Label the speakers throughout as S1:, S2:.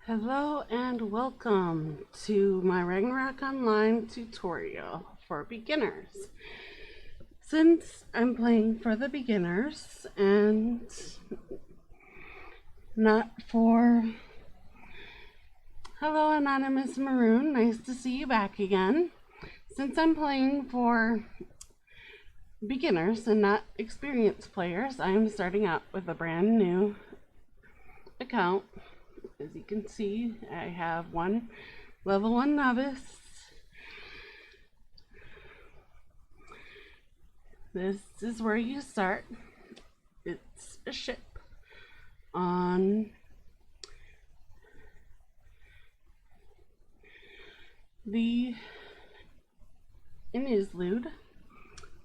S1: Hello and welcome to my Ragnarok Online tutorial for beginners. Since I'm playing for the beginners and not for... Hello Anonymous Maroon, nice to see you back again. Since I'm playing for beginners and not experienced players, I'm starting out with a brand new account. As you can see, I have one level 1 novice. This is where you start. It's a ship on the Inislude.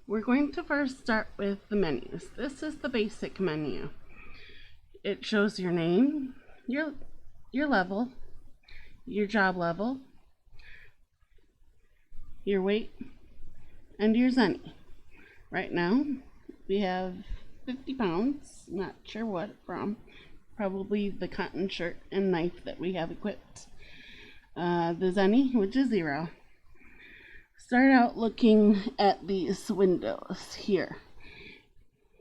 S1: We're going to first start with the menus. This is the basic menu. It shows your name, your level, your job level, your weight, and your zenny. Right now, we have 50 pounds, not sure what from, probably the cotton shirt and knife that we have equipped. The zenny, which is 0. Start out looking at these windows here.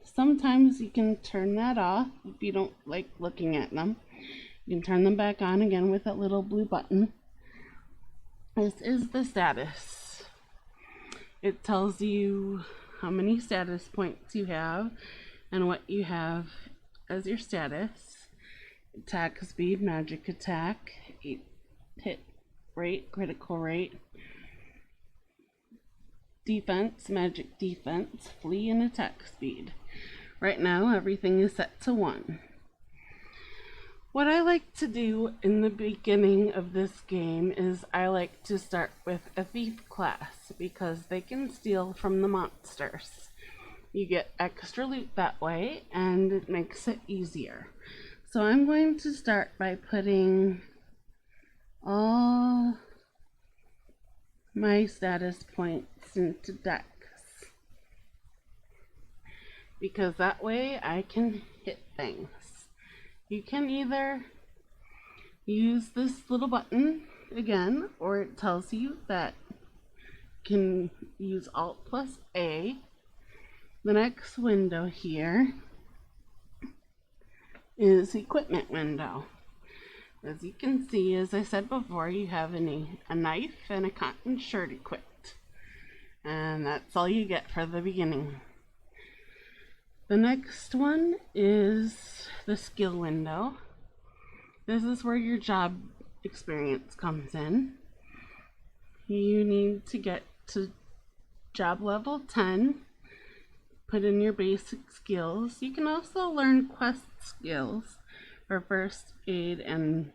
S1: Sometimes you can turn that off if you don't like looking at them. You can turn them back on again with that little blue button. This is the status. It tells you how many status points you have and what you have as your status. Attack speed, magic attack, hit rate, critical rate, defense, magic defense, flee, and attack speed. Right now, everything is set to 1. What I like to do in the beginning of this game is I like to start with a thief class because they can steal from the monsters. You get extra loot that way and it makes it easier. So I'm going to start by putting all my status points into dex, because that way I can hit things. You can either use this little button again, or it tells you that you can use Alt plus A. The next window here is equipment window. As you can see, as I said before, you have a knife and a cotton shirt equipped. And that's all you get for the beginning. The next one is the skill window. This is where your job experience comes in. You need to get to job level 10. Put in your basic skills. You can also learn quest skills for first aid and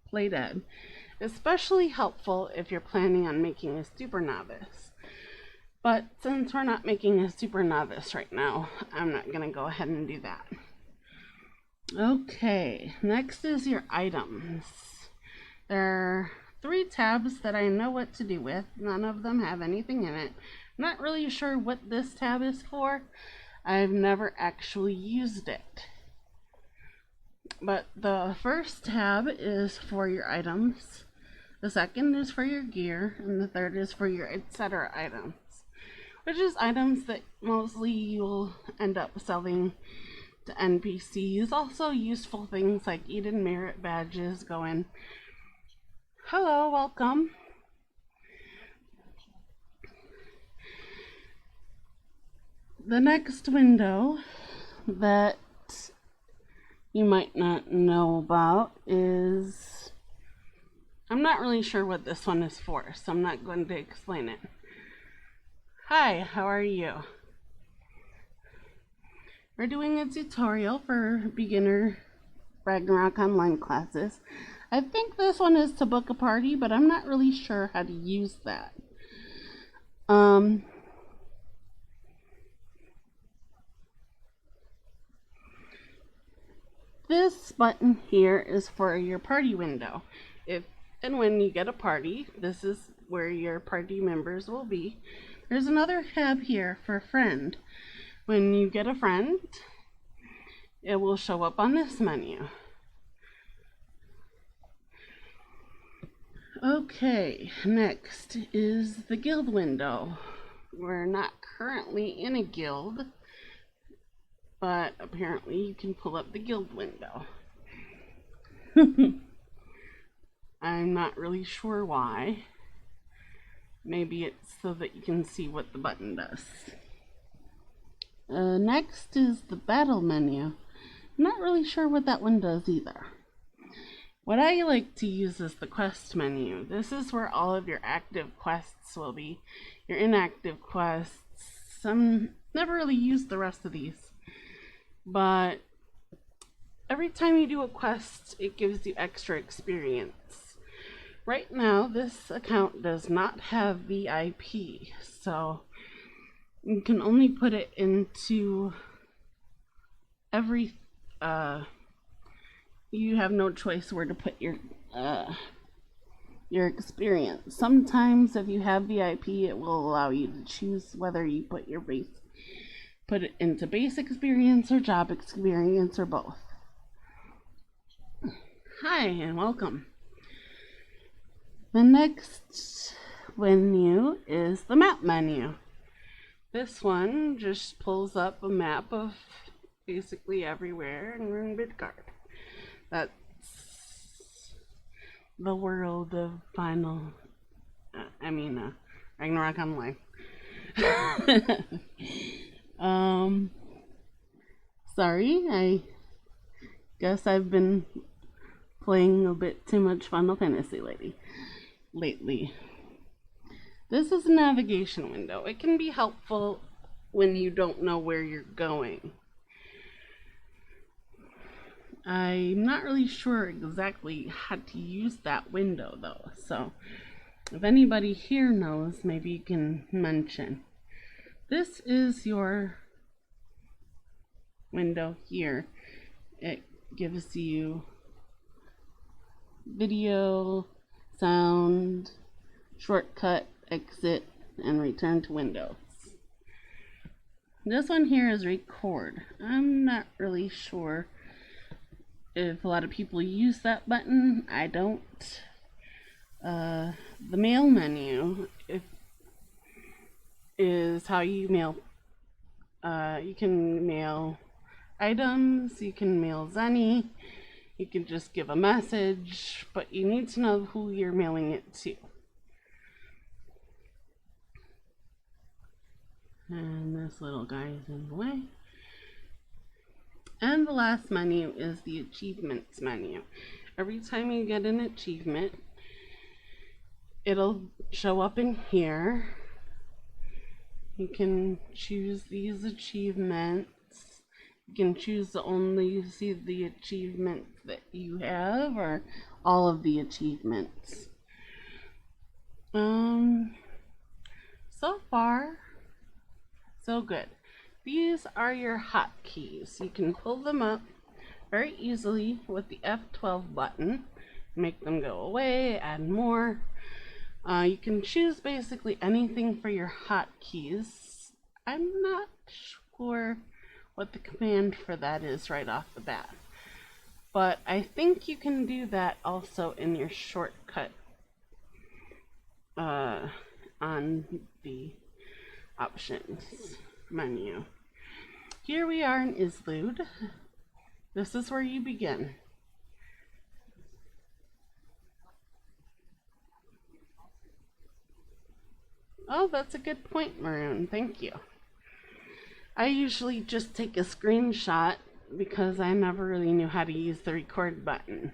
S1: play dead. Especially helpful if you're planning on making a super novice. But since we're not making a super novice right now, I'm not going to go ahead and do that. Okay, next is your items. There are 3 tabs that I know what to do with. None of them have anything in it. I'm not really sure what this tab is for. I've never actually used it. But the first tab is for your items. The second is for your gear. And the third is for your etc. items. Which is items that mostly you'll end up selling to NPCs. Also useful things like Eden Merit badges going. Hello, welcome. The next window that you might not know about is... I'm not really sure what this one is for, so I'm not going to explain it. Hi, how are you? We're doing a tutorial for beginner Ragnarok Online classes. I think this one is to book a party, but I'm not really sure how to use that. This button here is for your party window. If and when you get a party, this is where your party members will be. There's another tab here for friend. When you get a friend, it will show up on this menu. Okay, next is the guild window. We're not currently in a guild, but apparently you can pull up the guild window. I'm not really sure why. Maybe it's so that you can see what the button does. Next is the battle menu. I'm not really sure what that one does either. What I like to use is the quest menu. This is where all of your active quests will be. Your inactive quests. Some never really use the rest of these. But every time you do a quest, it gives you extra experience. Right now, this account does not have VIP, so you can only put it into every, you have no choice where to put your experience. Sometimes if you have VIP, it will allow you to choose whether you put it into base experience or job experience or both. Hi and welcome. The next menu is the map menu. This one just pulls up a map of basically everywhere in Midgard. That's the world of Ragnarok Online. Sorry, I guess I've been playing a bit too much Final Fantasy lately. This is a navigation window. It can be helpful when you don't know where you're going. I'm not really sure exactly how to use that window though, so if anybody here knows, maybe you can mention. This is your window here. It gives you video, sound, shortcut, exit, and return to Windows. This one here is record. I'm not really sure if a lot of people use that button. I don't. The mail menu is how you mail. You can mail items, you can mail Zenny, you can just give a message, but you need to know who you're mailing it to. And this little guy is in the way. And the last menu is the achievements menu. Every time you get an achievement, it'll show up in here. You can choose these achievements. You can choose to only see the achievements that you have or all of the achievements. So far, so good. These are your hotkeys. You can pull them up very easily with the F12 button. Make them go away, add more. You can choose basically anything for your hotkeys. I'm not sure what the command for that is right off the bat, but I think you can do that also in your shortcut on the options menu. Here we are in Islud. This is where you begin. Oh, that's a good point, Maroon. Thank you. I usually just take a screenshot because I never really knew how to use the record button.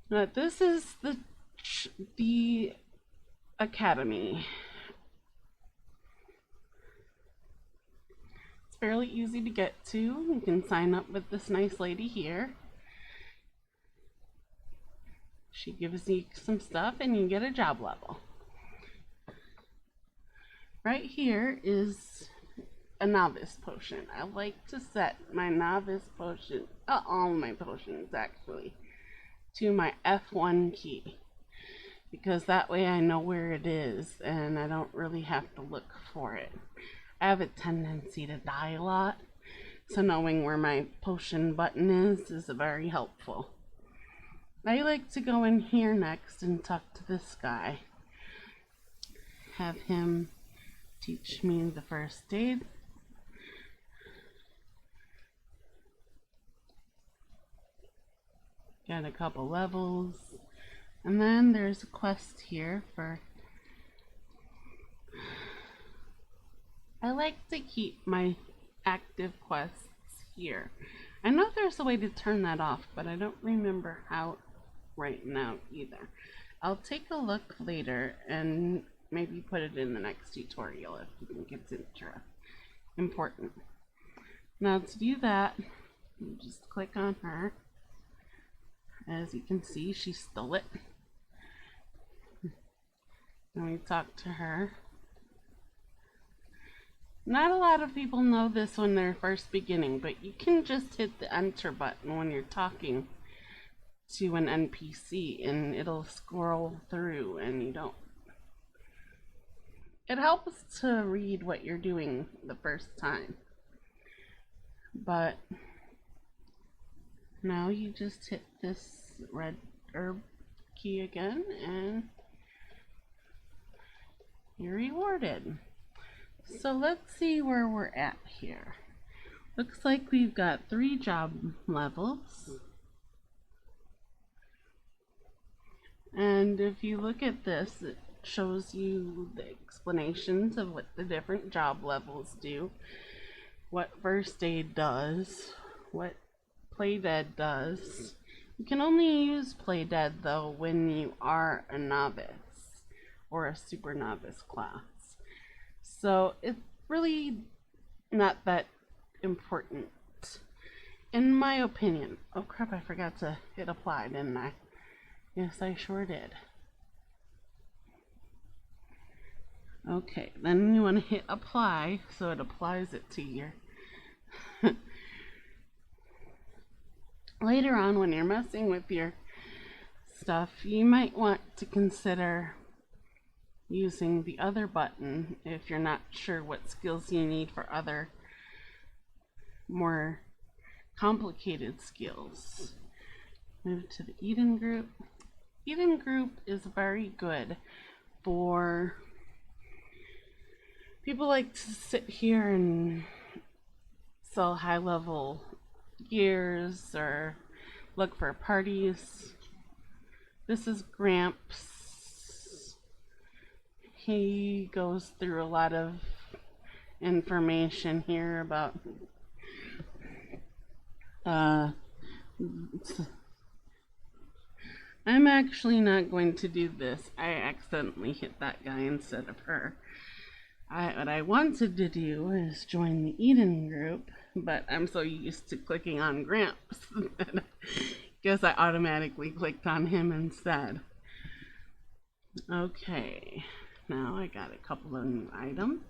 S1: But this is the academy. It's fairly easy to get to. You can sign up with this nice lady here. She gives you some stuff and you get a job level. Right here is a novice potion. I like to set my novice potion, all my potions actually, to my F1 key, because that way I know where it is and I don't really have to look for it. I have a tendency to die a lot, so knowing where my potion button is very helpful. I like to go in here next and talk to this guy. Have him teach me the first aid. Got a couple levels. And then there's a quest here for... I like to keep my active quests here. I know there's a way to turn that off, but I don't remember how right now either. I'll take a look later and maybe put it in the next tutorial if you think it's important. Now to do that, you just click on her. As you can see, she stole it. And we talk to her. Not a lot of people know this when they're first beginning, but you can just hit the enter button when you're talking to an NPC and it'll scroll through and you don't. It helps to read what you're doing the first time. But now you just hit this red herb key again and you're rewarded. So let's see where we're at here. Looks like we've got 3 job levels. And if you look at this, it shows you the explanations of what the different job levels do, what first aid does, what play dead does. You can only use play dead though when you are a novice or a super novice class. So it's really not that important, in my opinion. Oh crap, I forgot to hit apply, didn't I? Yes, I sure did. Okay, then you want to hit apply so it applies it to your... Later on, when you're messing with your stuff, you might want to consider using the other button if you're not sure what skills you need for other more complicated skills. Move to the Eden group. Eden group is very good for people like to sit here and sell high level gears or look for parties. This is Gramps. He goes through a lot of information here about I'm actually not going to do this. I accidentally hit that guy instead of her. What I wanted to do is join the Eden group, but I'm so used to clicking on Gramps that I guess I automatically clicked on him instead. Okay. Now I got a couple of new items,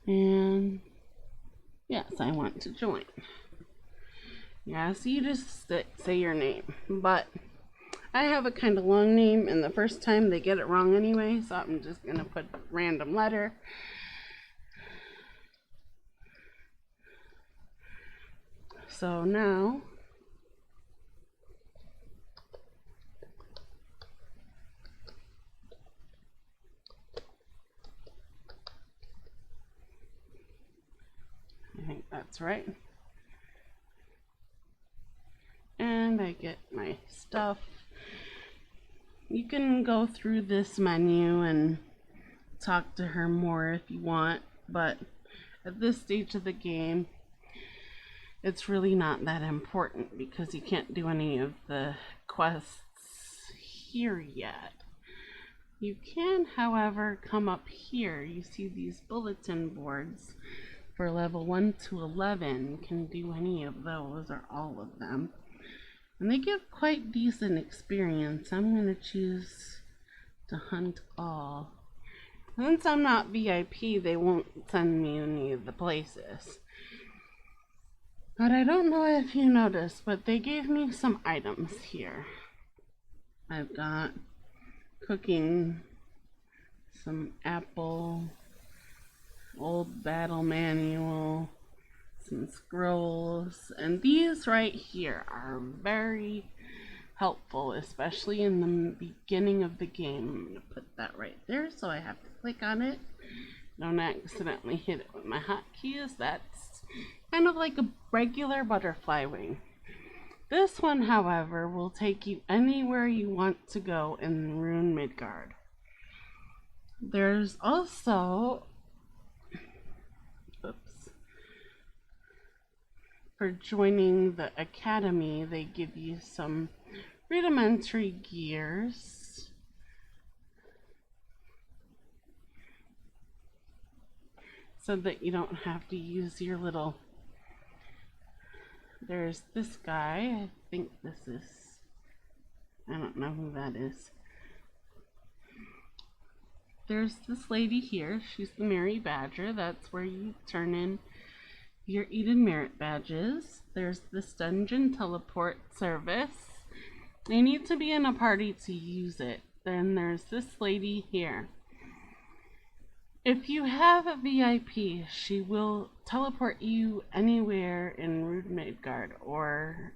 S1: and yes, I want to join. Yeah, so you just say your name, but I have a kind of long name, and the first time they get it wrong anyway, so I'm just gonna put a random letter. So now I think that's right. And I get my stuff. You can go through this menu and talk to her more if you want, but at this stage of the game, it's really not that important because you can't do any of the quests here yet. You can, however, come up here. You see these bulletin boards for level 1 to 11. You can do any of those or all of them. And they give quite decent experience. I'm going to choose to hunt all. Since I'm not VIP, they won't send me any of the places. But I don't know if you noticed, but they gave me some items here. I've got cooking, some apple, old battle manual, some scrolls, and these right here are very, helpful, especially in the beginning of the game. I'm going to put that right there, so I have to click on it. Don't accidentally hit it with my hotkeys. That's kind of like a regular butterfly wing. This one, however, will take you anywhere you want to go in Rune Midgard. There's also, for joining the academy, they give you some rudimentary gears. So that you don't have to use your little... There's this guy. I think this is... I don't know who that is. There's this lady here. She's the Merry Badger. That's where you turn in your Eden Merit badges. There's this dungeon teleport service. You need to be in a party to use it. Then there's this lady here. If you have a VIP, she will teleport you anywhere in Rune Midgard or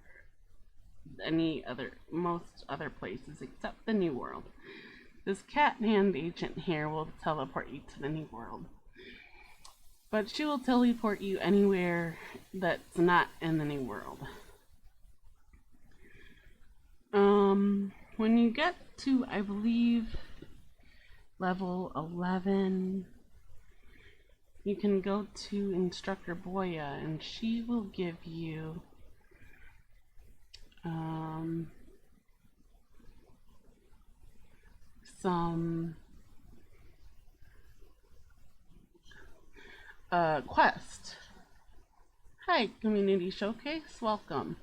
S1: most other places except the New World. This cat hand agent here will teleport you to the New World. But she will teleport you anywhere that's not in the New World. When you get to, I believe, level 11, you can go to Instructor Boya, and she will give you some quest. Hi, Community Showcase, welcome.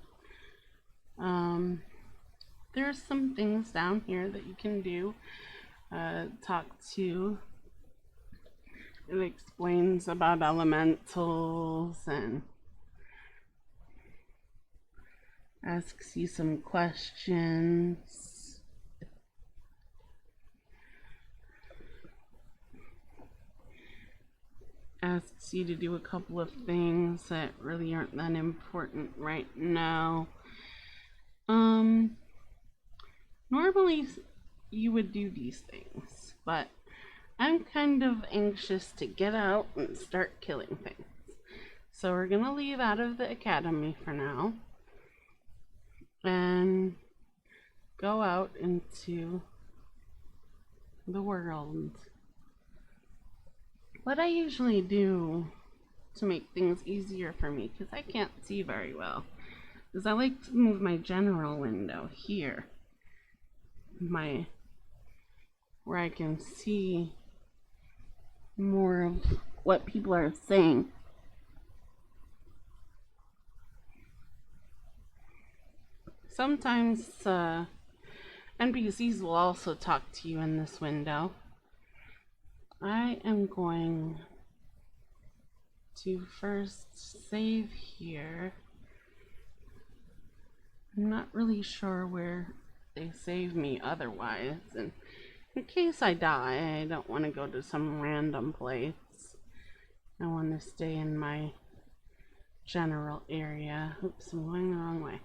S1: There's some things down here that you can do. Talk to... It explains about elementals and asks you some questions. Asks you to do a couple of things that really aren't that important right now. Normally you would do these things, but I'm kind of anxious to get out and start killing things. So we're gonna leave out of the academy for now and go out into the world. What I usually do to make things easier for me, because I can't see very well, is I like to move my general window here, where I can see more of what people are saying. Sometimes NPCs will also talk to you in this window. I am going to first save here. I'm not really sure where they save me otherwise, and in case I die, I don't want to go to some random place. I want to stay in my general area. Oops, I'm going the wrong way.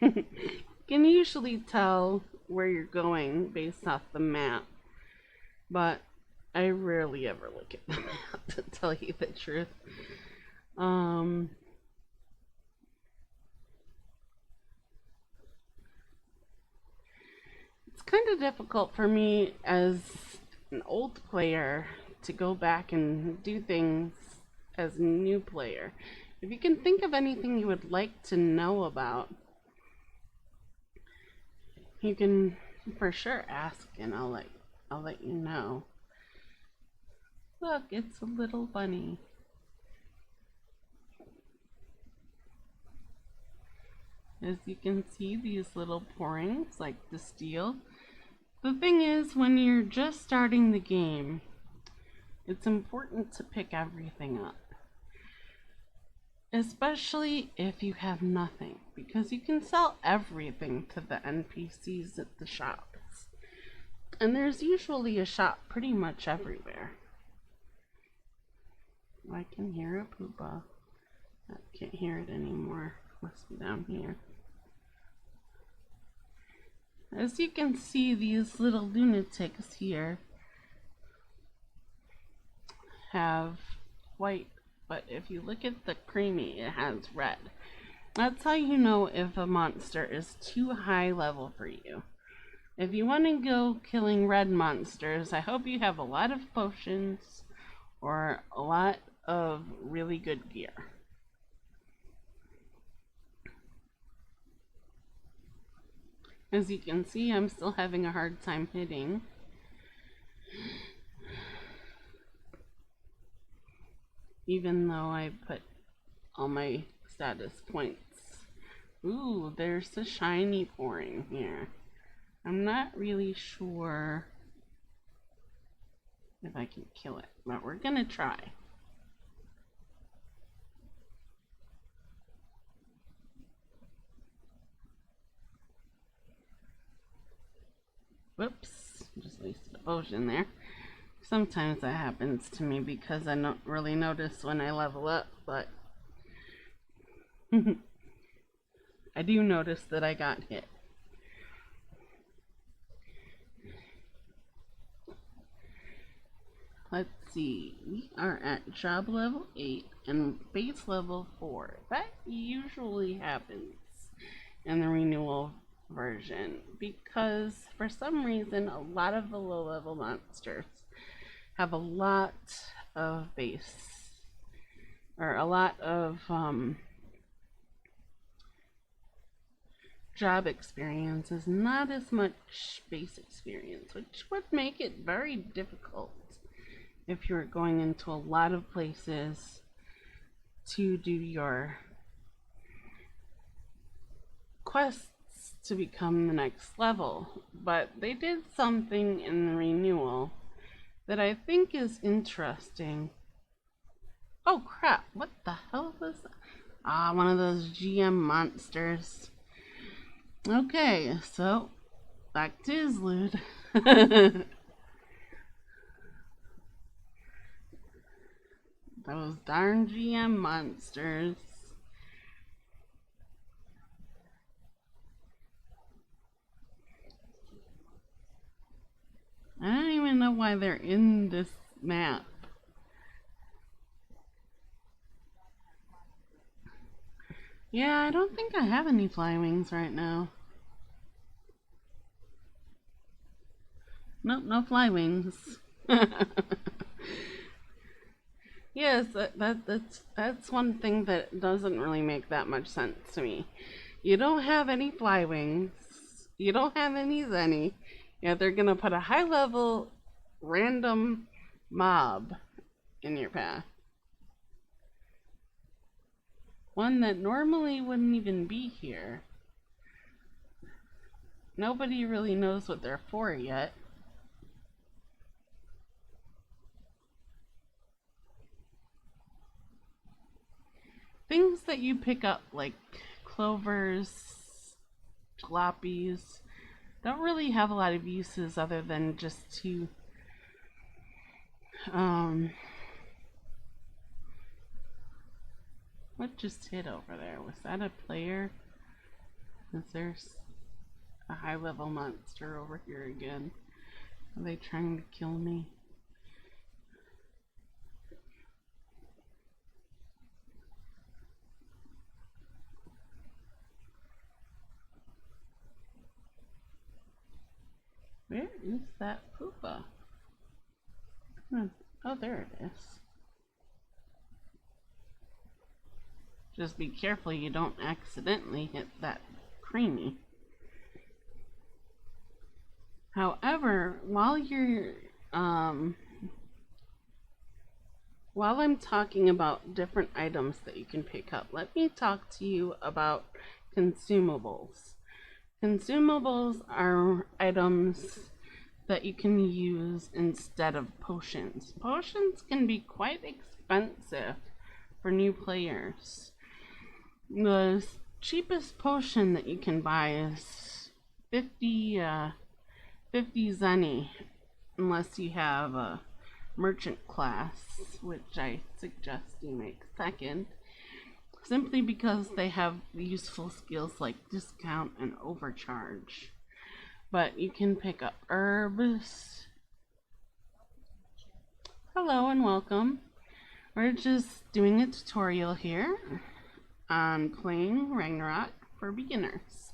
S1: You can usually tell where you're going based off the map, but I rarely ever look at the map, to tell you the truth. It's kind of difficult for me as an old player to go back and do things as a new player. If you can think of anything you would like to know about, you can for sure ask, and I'll let you know. Look, it's a little bunny. As you can see, these little pourings like the steel. The thing is, when you're just starting the game, it's important to pick everything up. Especially if you have nothing, because you can sell everything to the NPCs at the shops. And there's usually a shop pretty much everywhere. I can hear a poopa. I can't hear it anymore. Must be down here. As you can see, these little lunatics here have white, but if you look at the creamy, it has red. That's how you know if a monster is too high level for you. If you want to go killing red monsters, I hope you have a lot of potions or a lot of really good gear. As you can see, I'm still having a hard time hitting. Even though I put all my status points. Ooh, there's a shiny pouring here. I'm not really sure if I can kill it, but we're gonna try. Whoops, just wasted a potion there. Sometimes that happens to me because I don't really notice when I level up, but I do notice that I got hit. Let's see, we are at job level 8 and base level 4. That usually happens in the renewal version because for some reason a lot of the low level monsters have a lot of base or a lot of job experience is not as much base experience, which would make it very difficult if you're going into a lot of places to do your quests to become the next level. But they did something in the renewal that I think is interesting. Oh crap, what the hell was that? Ah, one of those GM monsters. Okay, so back to Izlud. Those darn GM monsters. I don't even know why they're in this map. Yeah, I don't think I have any fly wings right now. Nope, no fly wings. Yes, that's one thing that doesn't really make that much sense to me. You don't have any fly wings. You don't have any Zenny. Yeah, they're gonna put a high level random mob in your path. One that normally wouldn't even be here. Nobody really knows what they're for yet. Things that you pick up like clovers, jalopies, don't really have a lot of uses other than just to what just hit over there? Was that a player? Is there a high level monster over here again? Are they trying to kill me? Where is that poopa? Oh, there it is. Just be careful you don't accidentally hit that creamy. However, while I'm talking about different items that you can pick up, let me talk to you about consumables. Consumables are items that you can use instead of potions. Potions can be quite expensive for new players. The cheapest potion that you can buy is 50 Zenny, unless you have a merchant class, which I suggest you make second, simply because they have useful skills like discount and overcharge. But you can pick up herbs. Hello and welcome. We're just doing a tutorial here on playing Ragnarok for beginners.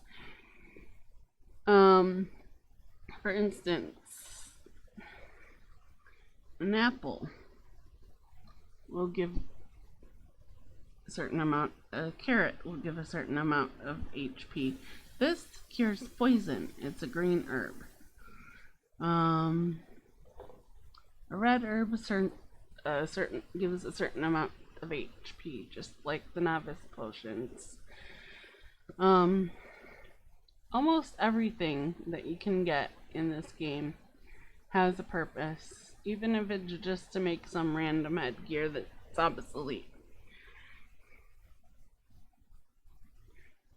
S1: For instance, an apple will give a certain amount, a carrot will give a certain amount of HP. This cures poison. It's a green herb. A red herb gives a certain amount of HP, just like the novice potions. Almost everything that you can get in this game has a purpose, even if it's just to make some random headgear that's obsolete.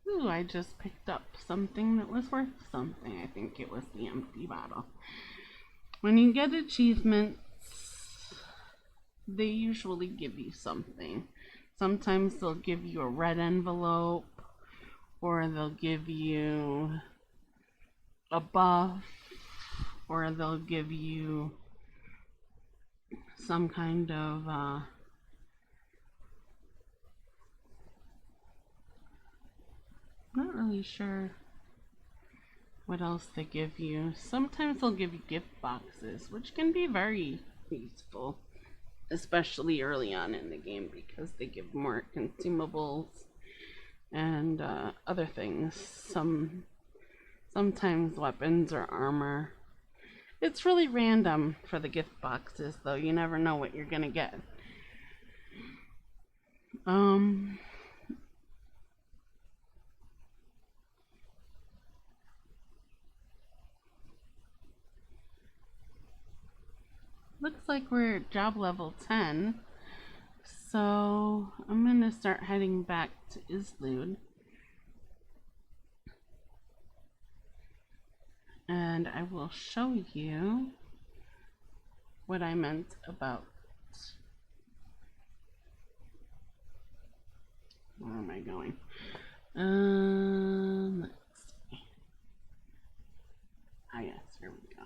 S1: Ooh, I just picked up something that was worth something. I think it was the empty bottle. When you get achievements, they usually give you something. Sometimes they'll give you a red envelope, or they'll give you a buff, or they'll give you some kind of not really sure what else they give you. Sometimes they'll give you gift boxes, which can be very useful, especially early on in the game, because they give more consumables and other things. Sometimes weapons or armor. It's really random for the gift boxes, though. You never know what you're gonna get. Looks like we're at job level 10. So I'm gonna start heading back to Islud. And I will show you what I meant about, where am I going? Let's see. Ah, yes, here we go.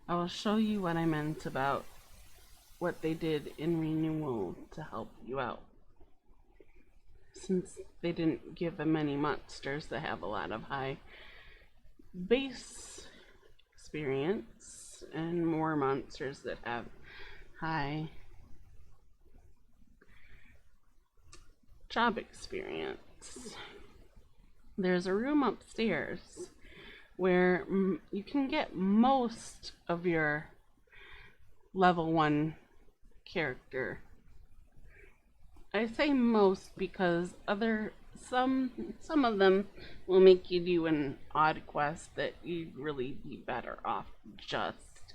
S1: I will show you what I meant about what they did in renewal to help you out, since they didn't give them many monsters that have a lot of high base experience and more monsters that have high job experience. There's a room upstairs where you can get most of your level 1 character. I say most because some of them will make you do an odd quest that you'd really be better off just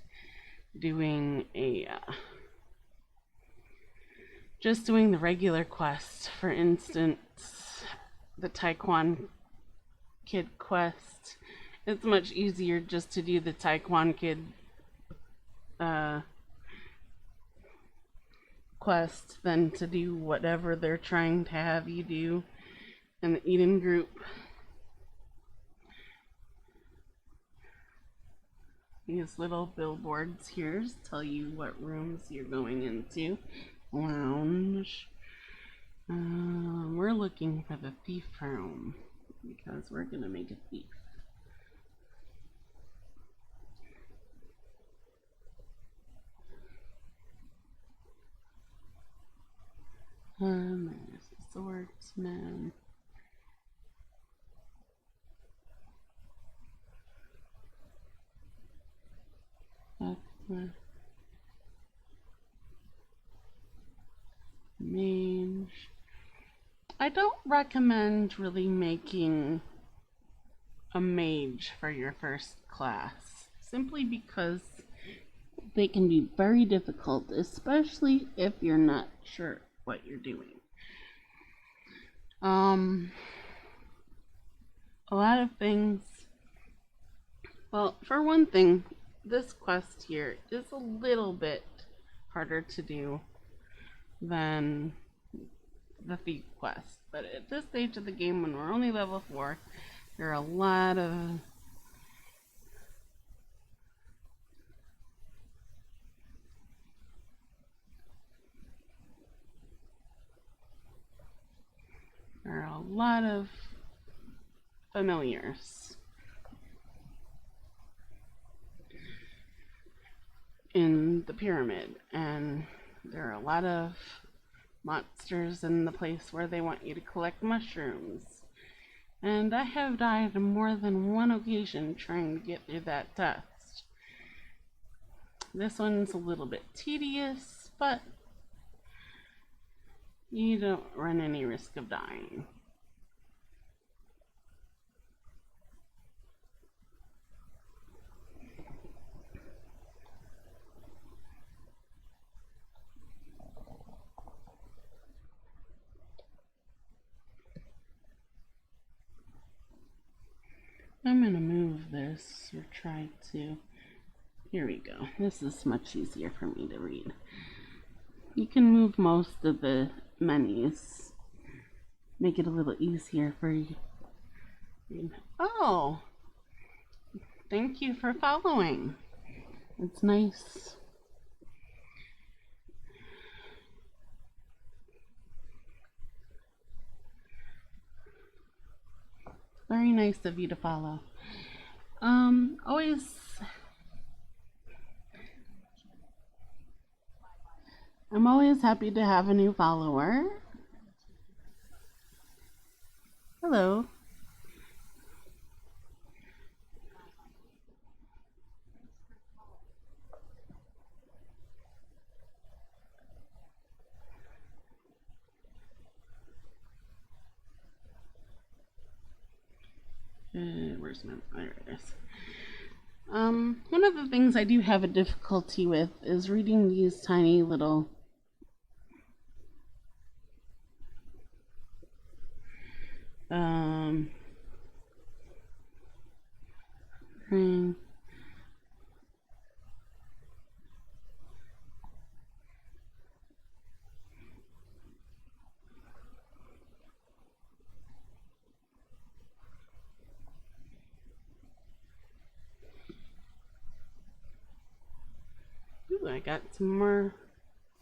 S1: doing the regular quest. For instance, the Taekwon Kid quest. It's much easier just to do the Taekwon Kid quest than to do whatever they're trying to have you do in the Eden group. These little billboards here tell you what rooms you're going into. Lounge. We're looking for the thief room because we're gonna make a thief. There's the swordsman. Mage. I don't recommend really making a mage for your first class, simply because they can be very difficult, especially if you're not sure what you're doing. A lot of things, well, for one thing, this quest here is a little bit harder to do than the thief quest, but at this stage of the game, when we're only level 4, There are a lot of familiars in the pyramid, and there are a lot of monsters in the place where they want you to collect mushrooms. And I have died on more than one occasion trying to get through that test. This one's a little bit tedious, but you don't run any risk of dying. I'm going to move this, or try to. Here we go. This is much easier for me to read. You can move most of the menus. Make it a little easier for you. Oh! Thank you for following. It's nice. Very nice of you to follow. I'm always happy to have a new follower. Hello. Where's my iris? One of the things I do have a difficulty with is reading these tiny little thing. Ooh, I got some more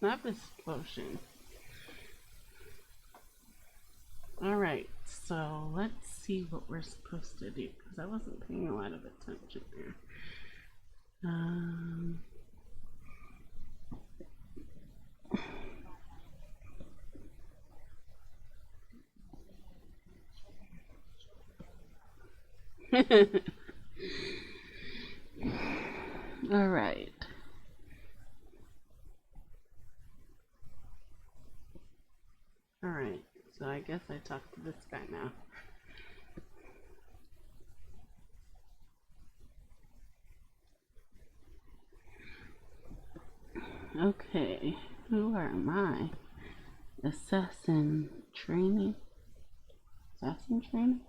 S1: lapis potion. Alright, so let's see what we're supposed to do, because I wasn't paying a lot of attention there. Alright. Alright, so I guess I talked to this guy now. Okay, who are my assassin training? Assassin training?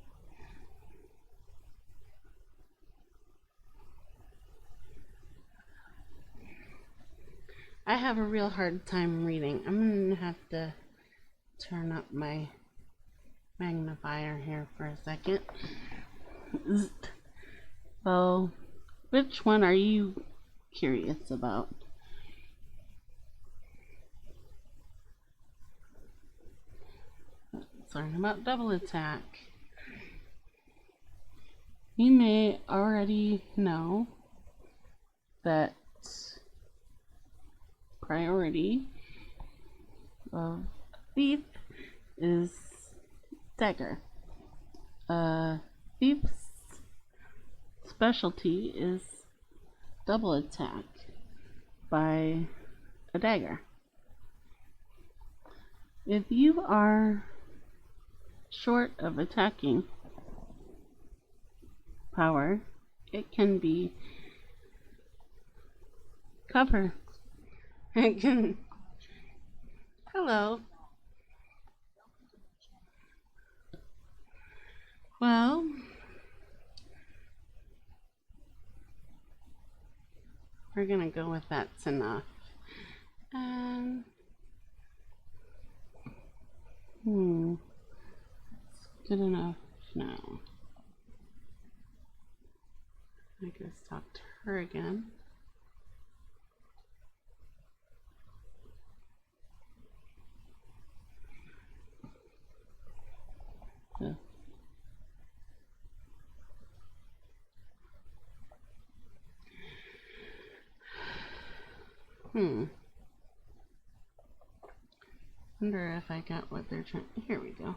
S1: I have a real hard time reading. I'm gonna have to turn up my magnifier here for a second. Well, which one are you curious about? Let's learn about double attack. You may already know that priority of thief is dagger. Thief's specialty is double attack by a dagger. If you are short of attacking power, it can be cover. It can. Hello. Well, we're gonna go with that's enough. It's good enough now. I guess talk to her again. Yeah. Wonder if I got what they're trying. Here we go.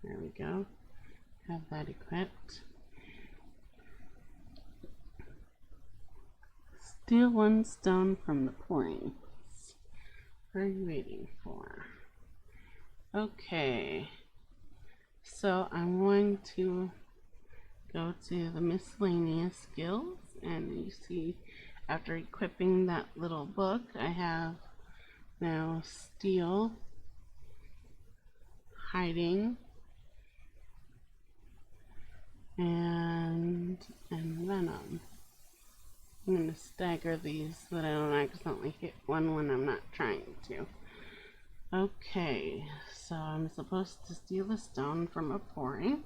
S1: There we go. Have that equipped. Steal one stone from the points. What are you waiting for? Okay. So I'm going to go to the miscellaneous skills, and you see after equipping that little book, I have now steal, hiding, and venom. I'm going to stagger these so that I don't accidentally hit one when I'm not trying to. Okay, so I'm supposed to steal a stone from a pouring.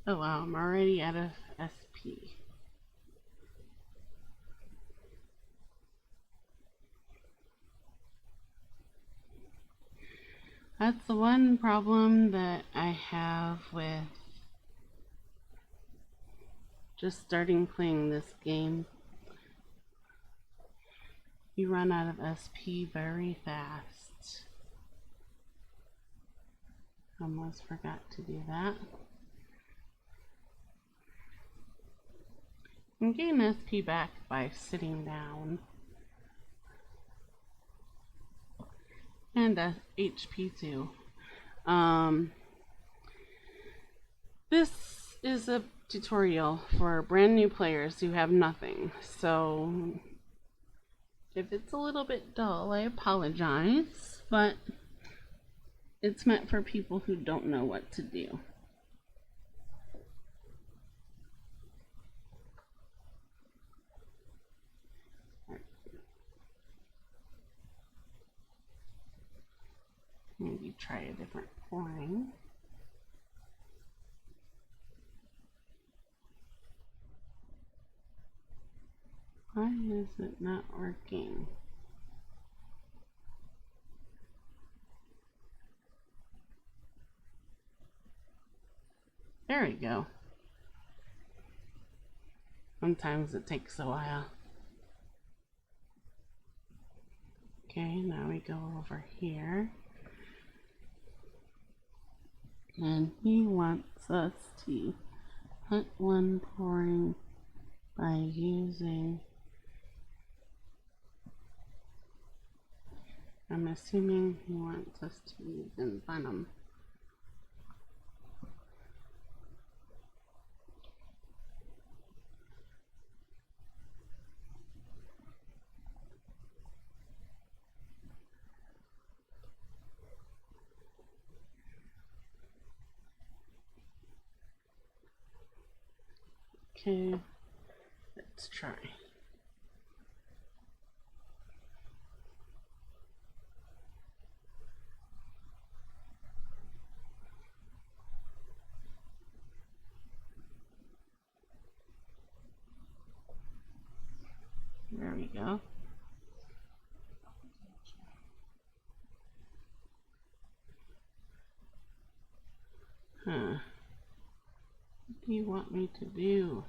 S1: Oh wow, I'm already out of SP. That's the one problem that I have with just starting playing this game. You run out of SP very fast. Almost forgot to do that. You can gain SP back by sitting down. And HP too. This is a tutorial for brand new players who have nothing. So if it's a little bit dull, I apologize, but it's meant for people who don't know what to do. Maybe try a different pouring. Why is it not working? There we go. Sometimes it takes a while. Okay, now we go over here. And he wants us to put one pouring by using, I'm assuming he wants us to use venom. Okay, let's try. There we go. Huh. What do you want me to do?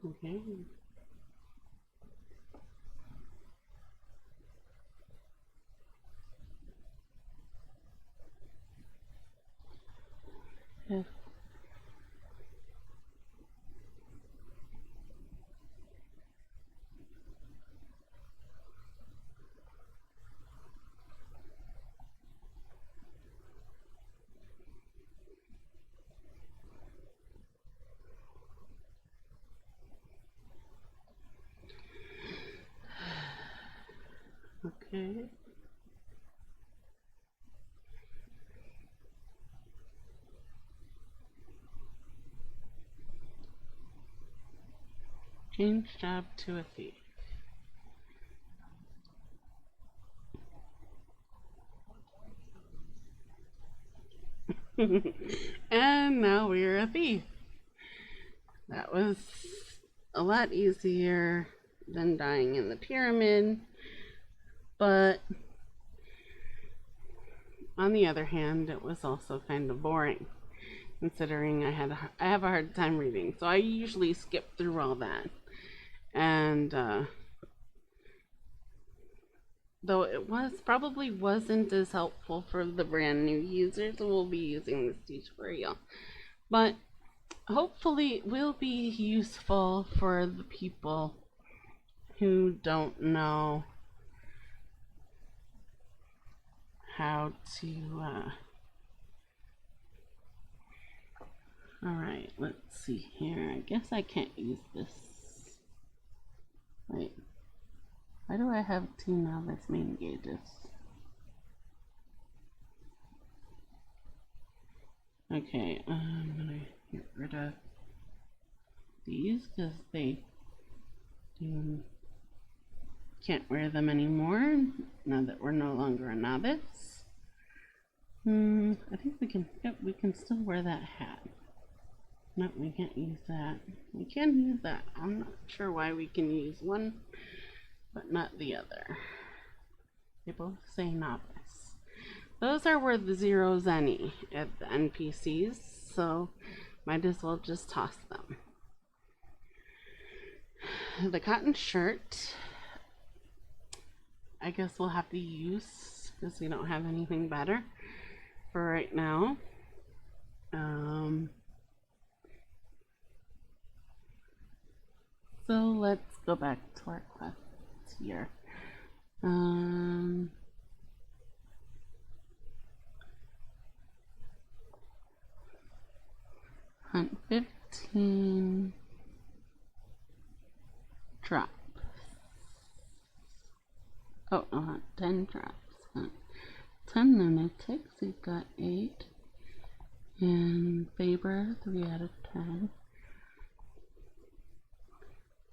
S1: Okay. If okay. Change job to a thief. And now we're a thief. That was a lot easier than dying in the pyramid, but on the other hand, it was also kind of boring, considering I have a hard time reading, so I usually skip through all that. And though it probably wasn't as helpful for the brand new users who will be using this tutorial, but hopefully it will be useful for the people who don't know how to alright, let's see here. I guess I can't use this. Wait, why do I have two novice main gauges? Okay, I'm gonna get rid of these because they can't wear them anymore now that we're no longer a novice. I think we can, yep, we can still wear that hat. No, we can't use that. We can use that. I'm not sure why we can use one but not the other. They both say novice. Those are worth 0 zenny at the NPCs, so might as well just toss them. The cotton shirt, I guess we'll have to use because we don't have anything better for right now. So let's go back to our quests here. Hunt 15 drops. Oh, no, hunt 10 drops. Hunt 10 lunatics, we've got 8. And Faber, 3 out of 10.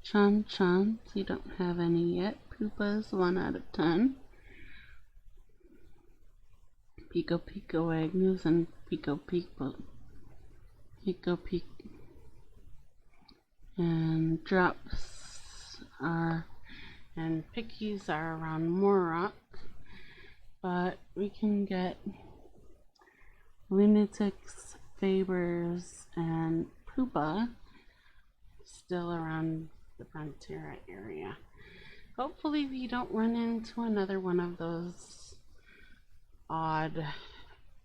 S1: Chons, you don't have any yet. Poopas, 1 out of 10. Pico Agnews and Pico. And drops are, and pickies are around Morrock, but we can get lunatics, Fabers, and Poopa still around the Frontier area. Hopefully we don't run into another one of those odd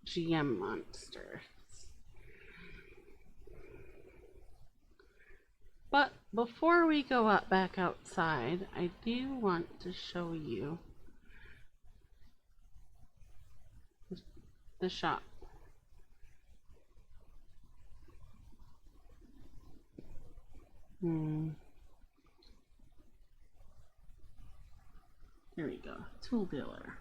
S1: GM monsters. But before we go up back outside, I do want to show you the shop. Here we go, tool dealer.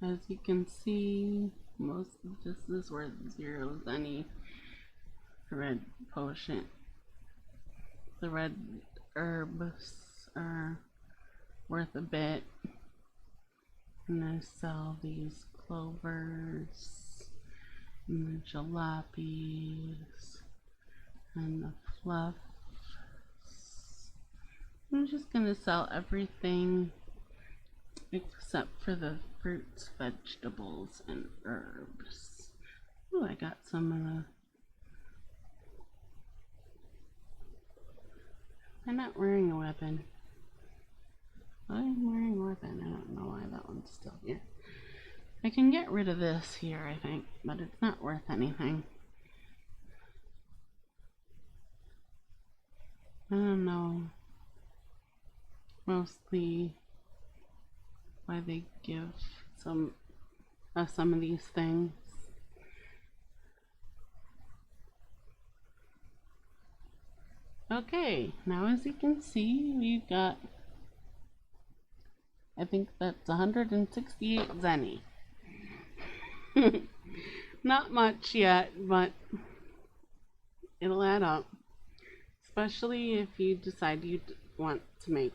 S1: As you can see, most of this is worth 0 zenny. Red potion. The red herbs are worth a bit. And I sell these clovers and the jalapenos and the fluffs. I'm just gonna sell everything except for the fruits, vegetables, and herbs. Oh, I got some of the... I'm not wearing a weapon. I'm wearing a weapon. I don't know why that one's still here. I can get rid of this here, I think, but it's not worth anything. I don't know mostly why they give some of these things. Okay, now as you can see, we've got, I think that's 168 zenny. Not much yet, but it'll add up. Especially if you decide you want to make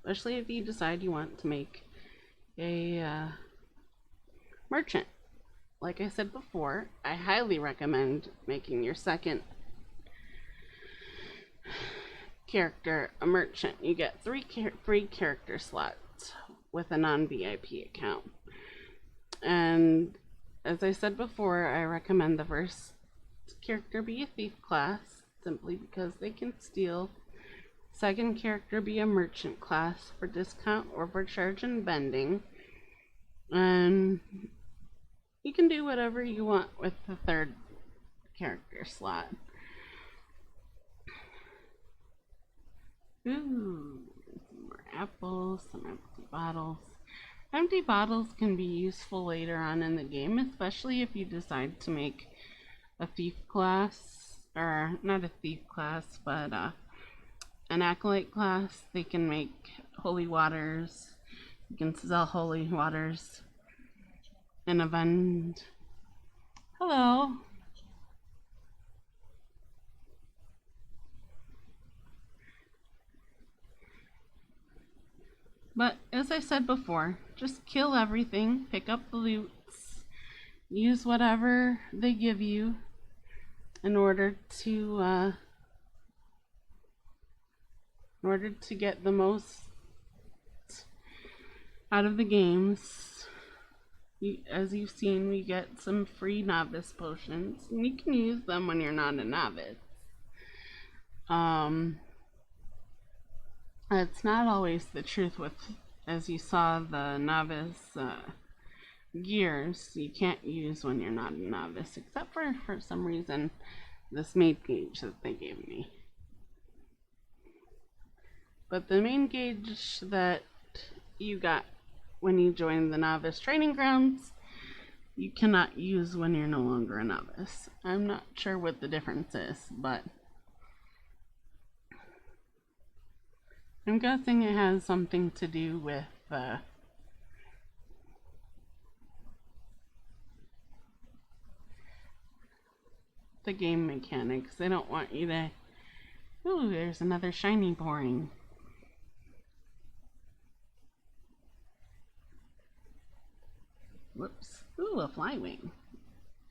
S1: especially if you decide you want to make a merchant. Like I said before, I highly recommend making your second character a merchant. You get free character slots with a non-VIP account. And as I said before, I recommend the first character be a thief class, simply because they can steal. Second character be a merchant class for discount, overcharge, and bending. And you can do whatever you want with the third character slot. Ooh, some more apples, some empty bottles. Empty bottles can be useful later on in the game, especially if you decide to make a thief class, or not a thief class, but an acolyte class. They can make holy waters. You can sell holy waters in a vend. Hello. But as I said before, just kill everything, pick up the loots, use whatever they give you in order to get the most out of the games. As you've seen, we get some free novice potions, and you can use them when you're not a novice. It's not always the truth with, as you saw, the novice gears you can't use when you're not a novice, except for some reason this main gauge that they gave me. But the main gauge that you got when you join the novice training grounds, you cannot use when you're no longer a novice. I'm not sure what the difference is, but I'm guessing it has something to do with the game mechanics. They don't want you to... Ooh, there's another shiny boring. Whoops. Ooh, a flywing.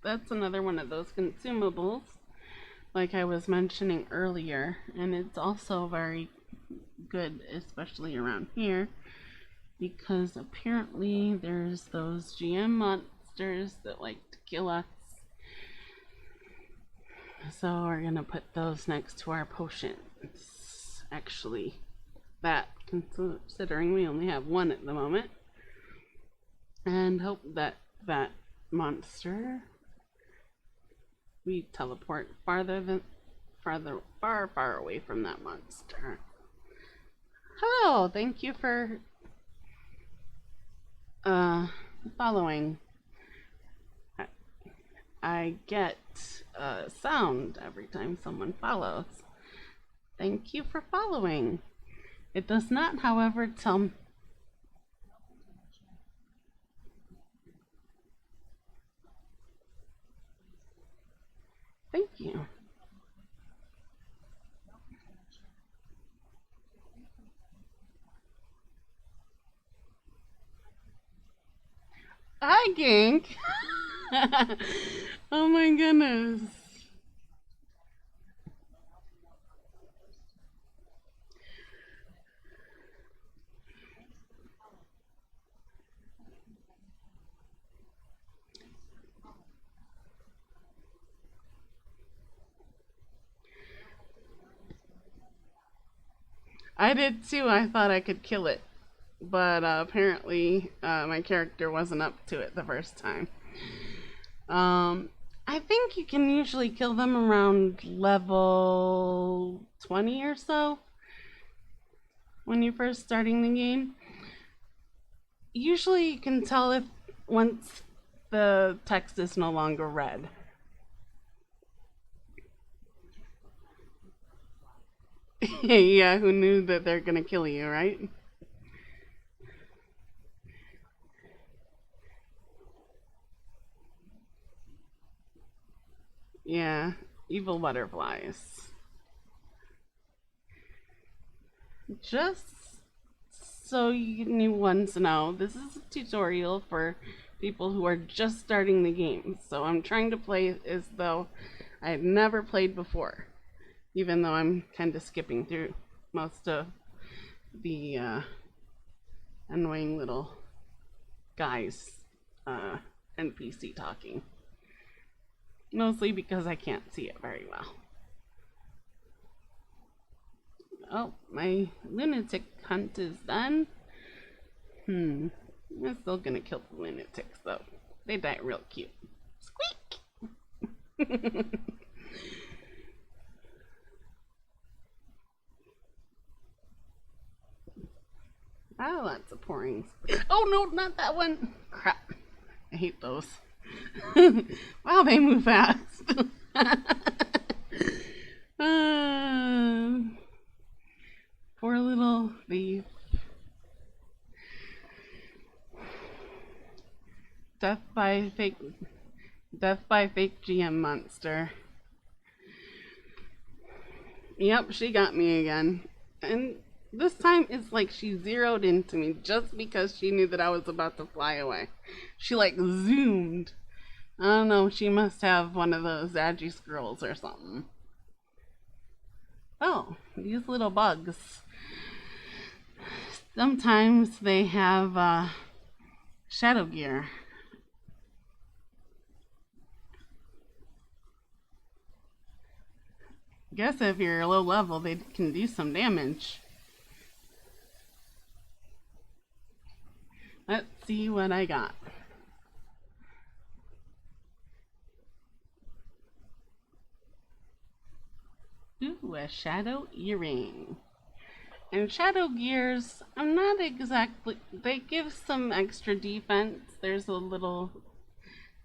S1: That's another one of those consumables, like I was mentioning earlier, and it's also very good, especially around here, because apparently there's those GM monsters that like to kill us. So we're gonna put those next to our potions. Actually, that, considering we only have one at the moment, and hope that that monster, we teleport far away from that monster. Hello, thank you for following. I get sound every time someone follows. Thank you for following. It does not, however, tell me. Thank you. Hi, Gink. Oh my goodness. I did too. I thought I could kill it, but apparently my character wasn't up to it the first time. I think you can usually kill them around level 20 or so when you're first starting the game. Usually you can tell if once the text is no longer red. Yeah, who knew that they're gonna kill you, right? Yeah, evil butterflies. Just so you new ones know, this is a tutorial for people who are just starting the game. So I'm trying to play as though I've never played before, even though I'm kind of skipping through most of the annoying little guys NPC talking. Mostly because I can't see it very well. Oh, my lunatic hunt is done. I'm still gonna kill the lunatics though. They die real cute. Squeak! Oh, lots of pourings. Oh no, not that one. Crap. I hate those. Wow, they move fast. Poor little thief. Death by fake GM monster. Yep, she got me again. And this time it's like she zeroed into me just because she knew that I was about to fly away. She like zoomed. I don't know, she must have one of those Agi scrolls or something. Oh, these little bugs. Sometimes they have shadow gear. Guess if you're low level, they can do some damage. Let's see what I got. Ooh, a shadow earring. And shadow gears, I'm not exactly, they give some extra defense. There's a little,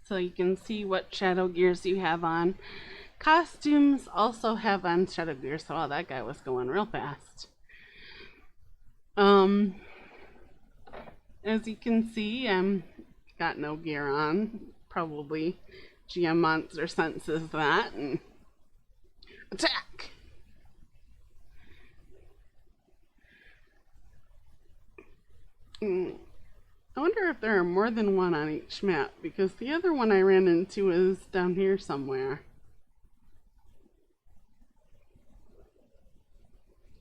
S1: so you can see what shadow gears you have on. Costumes also have on shadow gears, so that guy was going real fast. As you can see, I'm got no gear on. Probably GM Monster senses that and attack! I wonder if there are more than one on each map, because the other one I ran into is down here somewhere.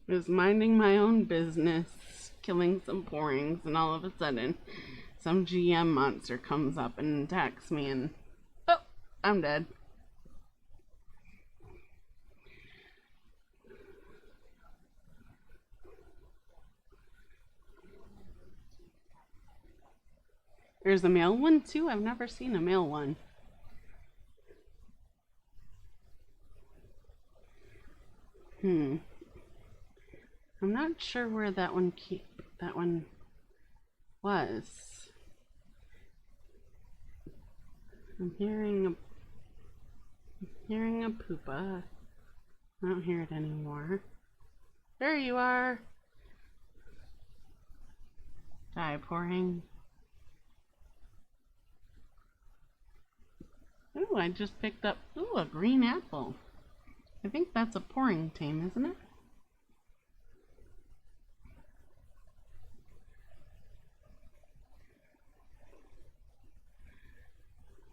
S1: I was minding my own business, killing some pourings, and all of a sudden, some GM monster comes up and attacks me, and oh, I'm dead. There's a male one too? I've never seen a male one. I'm not sure where that one was. I'm hearing a poopa. I don't hear it anymore. There you are. Die pouring. Ooh, I just picked up a green apple. I think that's a pouring tame, isn't it?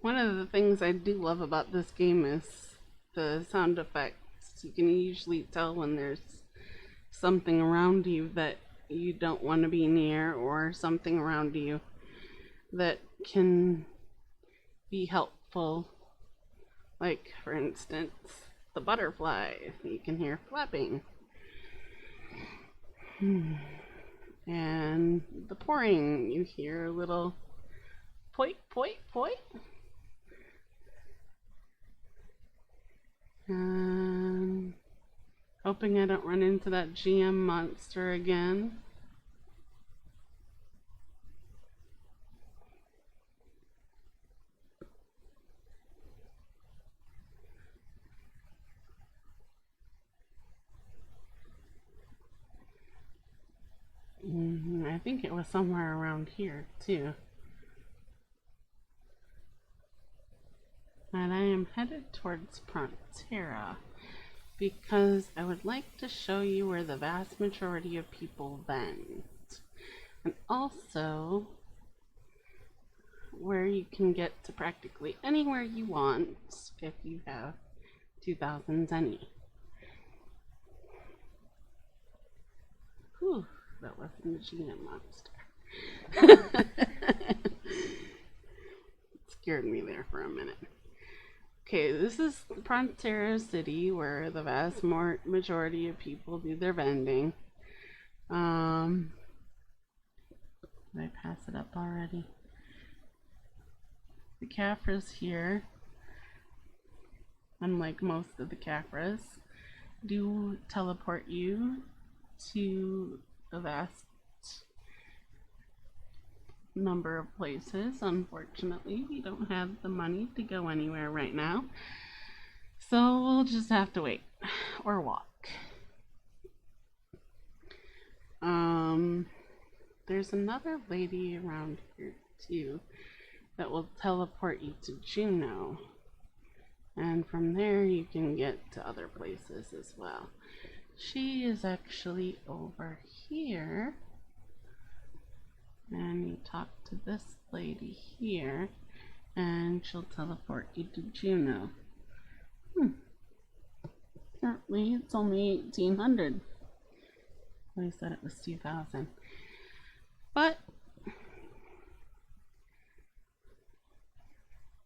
S1: One of the things I do love about this game is the sound effects. You can usually tell when there's something around you that you don't want to be near, or something around you that can be helpful. Like, for instance, the butterfly. You can hear flapping. And the pouring, you hear a little poit, poit, poit. Hoping I don't run into that GM monster again. I think it was somewhere around here too. And I am headed towards Prontera because I would like to show you where the vast majority of people went. And also where you can get to practically anywhere you want if you have 2000 zenny. Whew, that wasn't a Gina monster. Scared me there for a minute. Okay, this is Prontera City, where the vast majority of people do their vending. Did I pass it up already? The Caffres here, unlike most of the Caffres, do teleport you to a vast number of places. Unfortunately, we don't have the money to go anywhere right now, so we'll just have to wait or walk. There's another lady around here too that will teleport you to Juneau, and from there you can get to other places as well. She is actually over here, and you talk to this lady here and she'll teleport you to Juneau. Apparently it's only 1800. I said it was 2000, but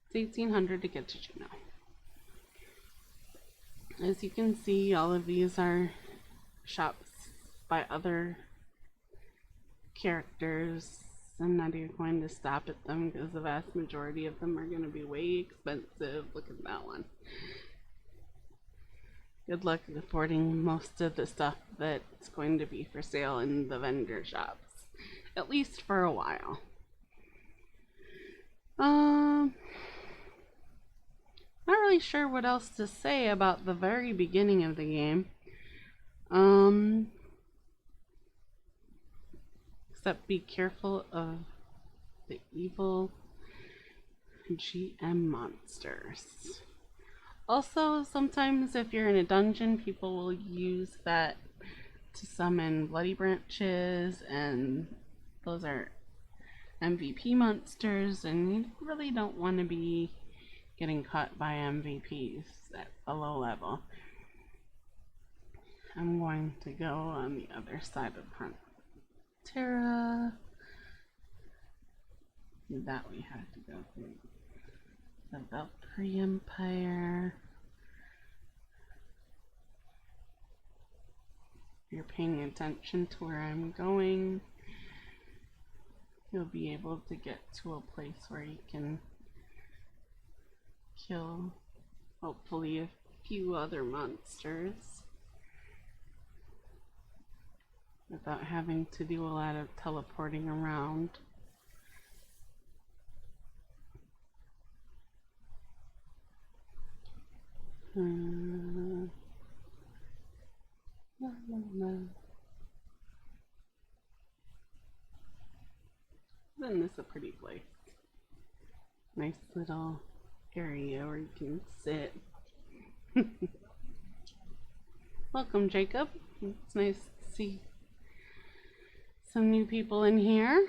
S1: it's 1800 to get to Juneau. As you can see, all of these are shops by other characters. I'm not even going to stop at them because the vast majority of them are going to be way expensive. Look at that one. Good luck affording most of the stuff that's going to be for sale in the vendor shops, at least for a while. Not really sure what else to say about the very beginning of the game. Except be careful of the evil GM monsters. Also, sometimes if you're in a dungeon, people will use that to summon bloody branches, and those are MVP monsters, and you really don't want to be getting caught by MVPs at a low level. I'm going to go on the other side of Prontera. That we have to go through the Valkyrie Empire. If you're paying attention to where I'm going, you'll be able to get to a place where you can kill, hopefully, a few other monsters without having to do a lot of teleporting around. Isn't this a pretty place? Nice little area where you can sit. Welcome, Jacob. It's nice to see some new people in here.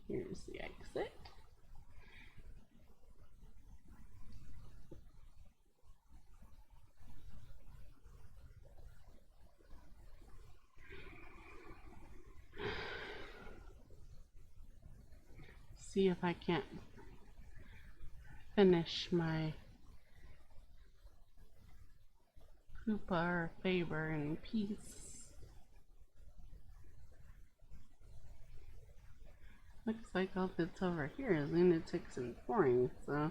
S1: Here's the exit. See if I can't finish my Koopa or Faber in peace. Looks like all that's over here is lunatics and pouring, so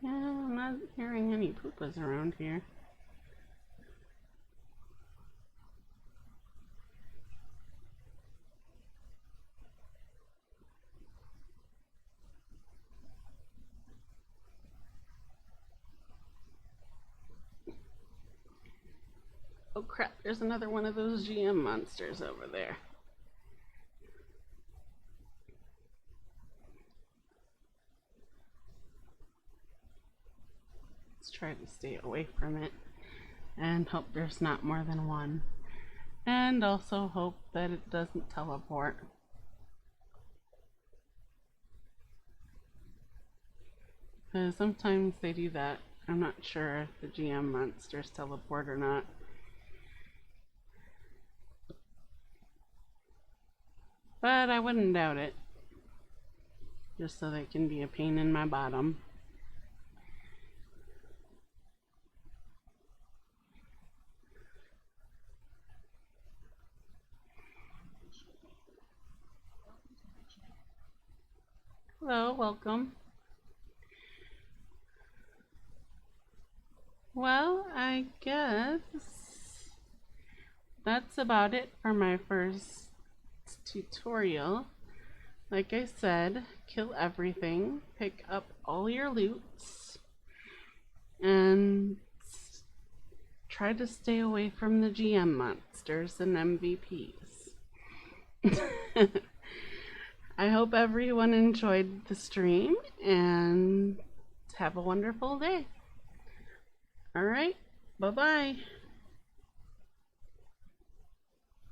S1: yeah, I'm not hearing any Koopas around here. crap, there's another one of those GM monsters over there. Let's try to stay away from it and hope there's not more than one. And also hope that it doesn't teleport. Because sometimes they do that. I'm not sure if the GM monsters teleport or not. But I wouldn't doubt it. Just so they can be a pain in my bottom. Hello, welcome. Well, I guess that's about it for my first tutorial. Like I said, kill everything, pick up all your loots, and try to stay away from the GM monsters and MVPs. I hope everyone enjoyed the stream and have a wonderful day. All right, bye-bye.